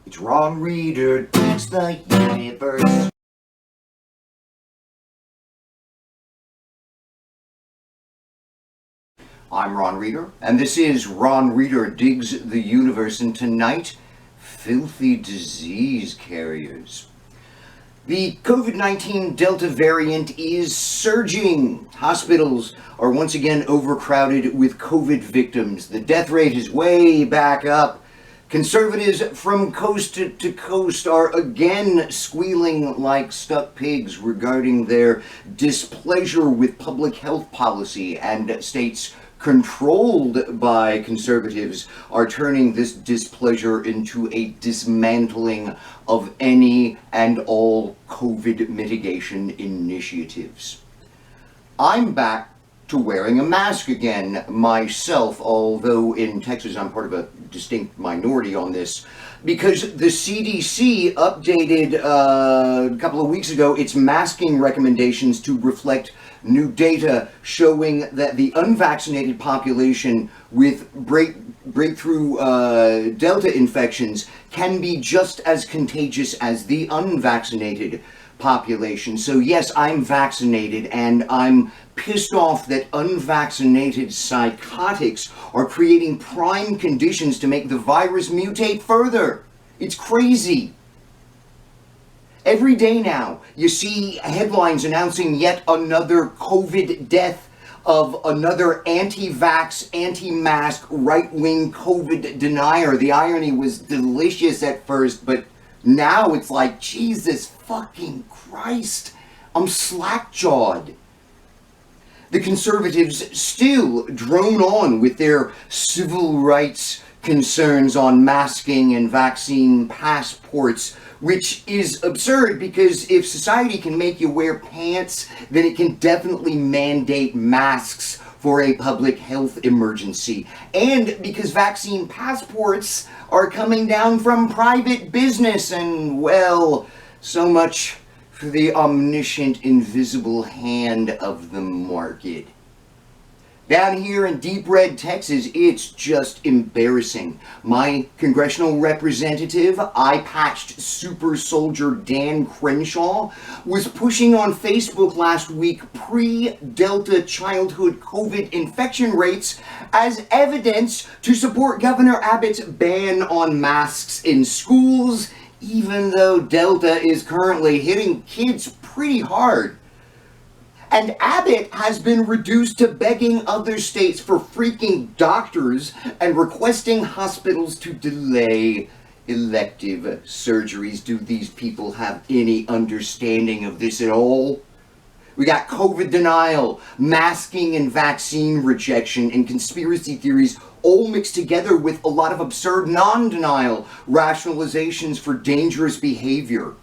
It's Ron Reader Digs the Universe. I'm Ron Reader, and this is Ron Reader Digs the Universe, and tonight, filthy disease carriers. The COVID-19 Delta variant is surging. Hospitals are once again overcrowded with COVID victims. The death rate is way back up. Conservatives from coast to coast are again squealing like stuck pigs regarding their displeasure with public health policy, and states controlled by conservatives are turning this displeasure into a dismantling of any and all COVID mitigation initiatives. I'm back to wearing a mask again myself, although in Texas I'm part of a distinct minority on this, because the CDC updated a couple of weeks ago its masking recommendations to reflect new data showing that the unvaccinated population with breakthrough Delta infections can be just as contagious as the unvaccinated population. So yes, I'm vaccinated, and I'm pissed off that unvaccinated psychotics are creating prime conditions to make the virus mutate further. It's crazy. Every day now, you see headlines announcing yet another COVID death of another anti-vax, anti-mask, right-wing COVID denier. The irony was delicious at first, but now it's like, Jesus fucking Christ, I'm slack-jawed. The conservatives still drone on with their civil rights concerns on masking and vaccine passports, which is absurd because if society can make you wear pants, then it can definitely mandate masks for a public health emergency. And because vaccine passports are coming down from private business, and well, so much for the omniscient invisible hand of the market. Down here in deep red Texas, it's just embarrassing. My congressional representative, eye-patched super soldier Dan Crenshaw, was pushing on Facebook last week pre-Delta childhood COVID infection rates as evidence to support Governor Abbott's ban on masks in schools, even though Delta is currently hitting kids pretty hard. And Abbott has been reduced to begging other states for freaking doctors and requesting hospitals to delay elective surgeries. Do these people have any understanding of this at all? We got COVID denial, masking and vaccine rejection, and conspiracy theories all mixed together with a lot of absurd non-denial rationalizations for dangerous behavior.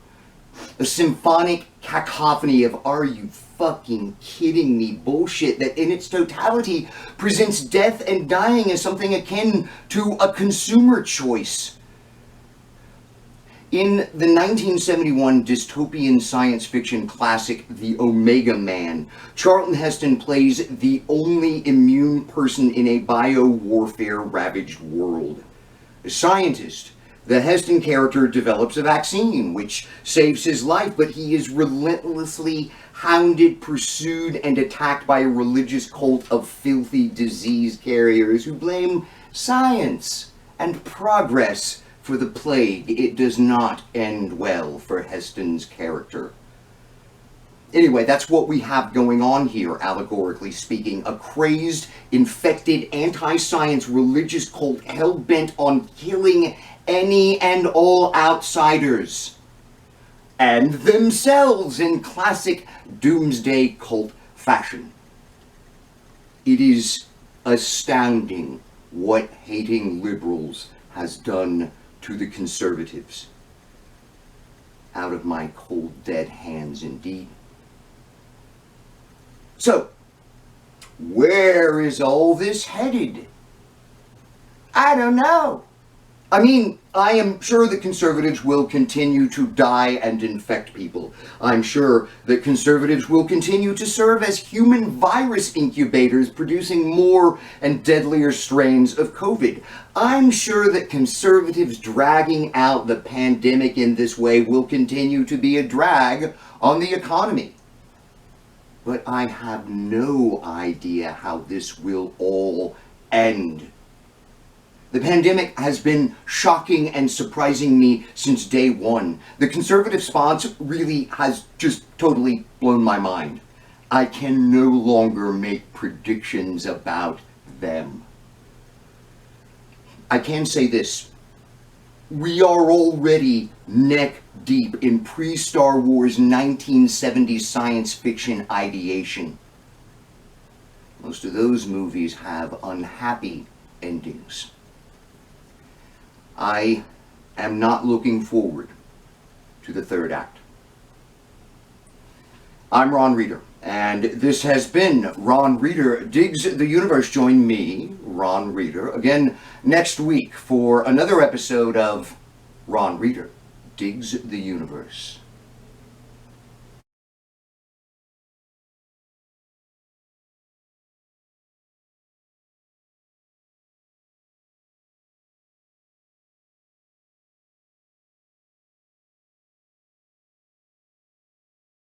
A symphonic cacophony of "are you fucking kidding me" bullshit that in its totality presents death and dying as something akin to a consumer choice. In the 1971 dystopian science fiction classic The Omega Man, Charlton Heston plays the only immune person in a bio-warfare ravaged world. A scientist, the Heston character develops a vaccine which saves his life, but he is relentlessly hounded, pursued, and attacked by a religious cult of filthy disease carriers who blame science and progress for the plague. It does not end well for Heston's character. Anyway, that's what we have going on here, allegorically speaking. A crazed, infected, anti-science religious cult hell-bent on killing any and all outsiders, and themselves in classic doomsday cult fashion. It is astounding what hating liberals has done to the conservatives. Out of my cold, dead hands, indeed. So, where is all this headed? I don't know. I mean, I am sure that conservatives will continue to die and infect people. I'm sure that conservatives will continue to serve as human virus incubators, producing more and deadlier strains of COVID. I'm sure that conservatives dragging out the pandemic in this way will continue to be a drag on the economy. But I have no idea how this will all end. The pandemic has been shocking and surprising me since day one. The conservative response really has just totally blown my mind. I can no longer make predictions about them. I can say this. We are already neck deep in pre-Star Wars 1970s science fiction ideation. Most of those movies have unhappy endings. I am not looking forward to the third act. I'm Ron Reeder, and this has been Ron Reeder Digs the Universe. Join me, Ron Reeder, again next week for another episode of Ron Reeder Digs the Universe.